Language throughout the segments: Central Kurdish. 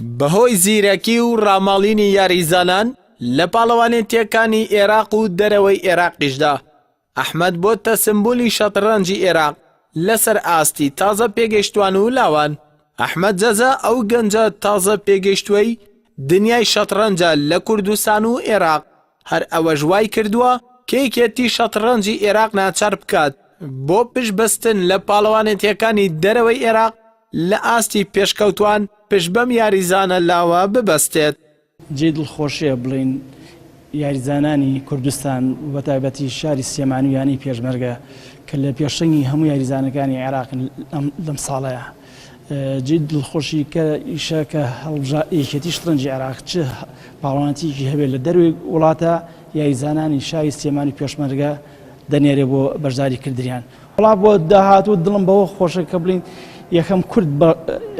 بەهۆی زیرەکی و ڕاماڵینی یاریزانان لە پاڵەوانێتیەکانی عێراق و دەرەوەی عێراقیشدا ئەحمەد بۆتە سمبولی شەترەنجی عێراق لەسەر ئاستی تازە پێگەیشتوان و لاوان. ئەحمەد جەزا ئەو گەنجە تازە پێگەیشتووەی دنیای شەترەنجە لە کوردستان و عێراق، هەر ئەوەش وای کردووە کێکێتی شەترەنجی عێراق ناچار بکات بۆ پشتبەستن لە پاڵەوانێتیەکانی دەرەوەی عێراق لە ئاستی پێشکەوتوان پشت بەم یاریزانە لاوە ببەستێت. جێ دڵخۆشیە بڵین یاریزانانی کوردستان بە تایبەتی شاری سێمانی و یانی پێشمەرگە کە لە پێشەنگی هەموو یاریزانەکانی عێراقن لەم ساڵەیە. جێ دڵخۆشی کە ئیشە کە یەکێتی شەترەنجی عێراق چ پاڵەوانێتیەکی هەبێت لە دەروی وڵاتە یاریزانانی شاری سێمانی پێشمەرگە دەنێرێ بۆ بەشداری کردیان. وڵات بۆ داهاتوو دڵم بەوە خۆشە کە بڵین یەکەم کورد بە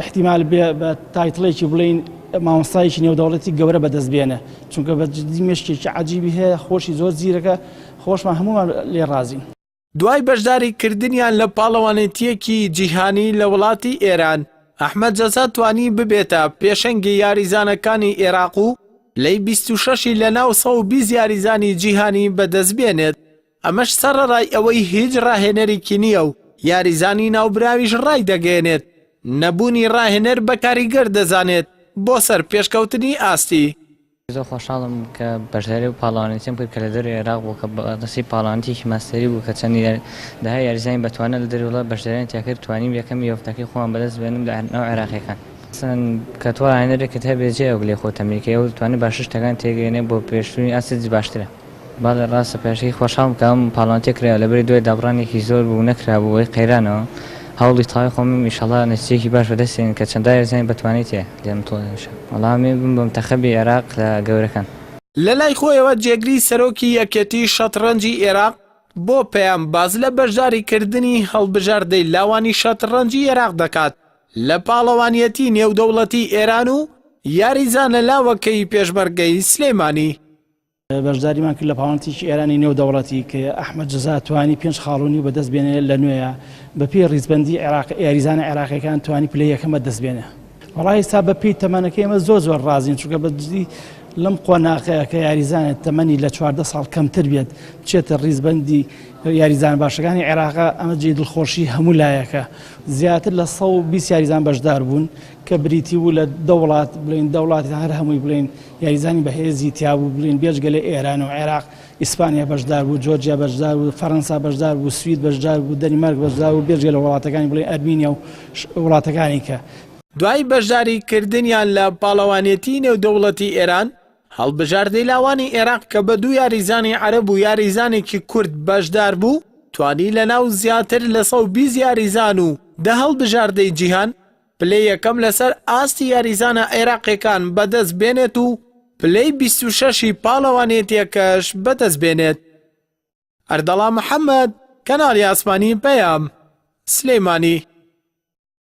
احتیمال بە تایتڵێکی بڵین مامۆستایەکی نێودەوڵەتی گەورە بەدەست بێنە، چونکە بە جددی مێشکێکی عەجیبی هەیە، خۆشی زۆر زیرەکە، خۆشمان هەمومان لێ ڕازین. دوای بەشداری کردنیان لە پاڵەوانێتیەکی جیهانی لە وڵاتی ئێران، ئەحمەد جەزا توانی ببێتە پێشەنگی یاریزانەکانی عێراق و لەی 26 لە ناو 120 یاریزانی جیهانی بەدەست بێنێت. ئەمەش سەرەڕای ئەوەی هیچ ڕاهێنەرێکی نییە و یاریزانی ناوبراویش ڕای دەگەێنێت، نەبوونی ڕاهێنەر بە کاریگەر دەزانێت بۆ سەر پێشکەوتنی ئاستی. زۆر خۆشحاڵم کە بەشداری و پاڵەوانێتیم کرد کە لە دەروی عێراق بوو کە بەدەستی پاڵەوانێتیەکی ماستەری بوو کە چەندی داهای یاریزانی بەتوانە لە دەروی وڵات بەشداریان تیا کرد توانیم یەکەم یافتەکەی خۆمان بەدەست بێنم لە ناو عێراقیەکان. مثلا کە تۆ ڕاهێنەرێکت هەبێت جێ ئەو لێ خۆت ئەمریکایی و توانی با شتەکان تێگەێنێ بۆ پێشبردننی ئاستی باشترە. باڵێ ڕاستە پێشەی خۆشحاڵم کە ئەم پاڵەوانێتیە کرا لەبەری دوای دابڕانێکی زۆر بوو نەکرابوو بۆی قەیرانەوە. هەوڵی تاوی خۆم ئینشەڵڵا نەتیجەیەکی باش بەدەستێن کە چەندە یاریزانی بەتوانێت هەیە لێم تۆڵێنشە. وەڵامی بم بە منتەخەبی عێراق لە گەورەکان. لە لای خۆیەوە جێگری سەرۆکی یەکێتی شەترەنجی عێراق بۆ پێیان باز لە بەشداریکردنی هەڵبژاردەی لاوانی شەترەنجی عێراق دەکات لە پاڵەوانیەتی نێودەوڵەتی ئێران و یاریزانە لاوەکەی پێشمەرگەی سلێمانی. بەشداریمان کرد لە پاڵەوانێتیی ئێرانی نێودەوڵەتی کە ئەحمەد جەزا توانی 5 خاڵۆنی بەدەست بێنێت لە نوێیە بەپێی ڕیزبەندی یاریزانە عێراقیەکان توانی پلەی یەکەم بەدەست بێنێ. وەڵای ئێستا بەپێی تەمەنەکەی ئێمە زۆر ڕازین، چونکە بەجددی لەم قۆناغەیە کە یاریزانێت تەمەنی لە 14 ساڵ کەمتر بێت بچێتە ڕیزبەندی یاریزان باشەکانی عێراقا، ئەمە جێ دڵخۆشی هەموو لایەکە. زیاتر لە 120 یاریزان بەشدار بوون کە بریتی بوو لە دەوڵات بڵین دەوڵاتی هەر هەمووی بڵین یاریزانی بەهێزی تیابوو بڵین بێژگە لە ئێران و عێراق، ئیسپانیا بەشدار بوو، جۆرجیا بەشدار بوو، فەڕەنسا بەشدار بوو، سوید بەشدار بوو، دەنمارک بەشدار بوو، بێژگە لە وڵاتەکانی بڵین ئەرمینیا و وڵاتەکانی کە دوای بەشداریکردنیان لە پاڵەوانێتی نێودەوڵەتی ئێران، هەڵبژاردەی لاوانی عێراق کە بە 2 یاریزانی عەرەب و یاریزانێکی کورد بەشدار بوو، توانی لە ناو زیاتر لە 120 یاریزان و دە هەڵبژاردەی جیهان پلەی یەکەم لەسەر ئاستی یاریزانە عێراقیەکان بەدەست بێنێت و پلەی 26 پاڵەوانێتیەکەش بەدەست بێنێت. ئەردەڵا محەممەد، کەناڵی ئاسمانی پەیام، سلێمانی.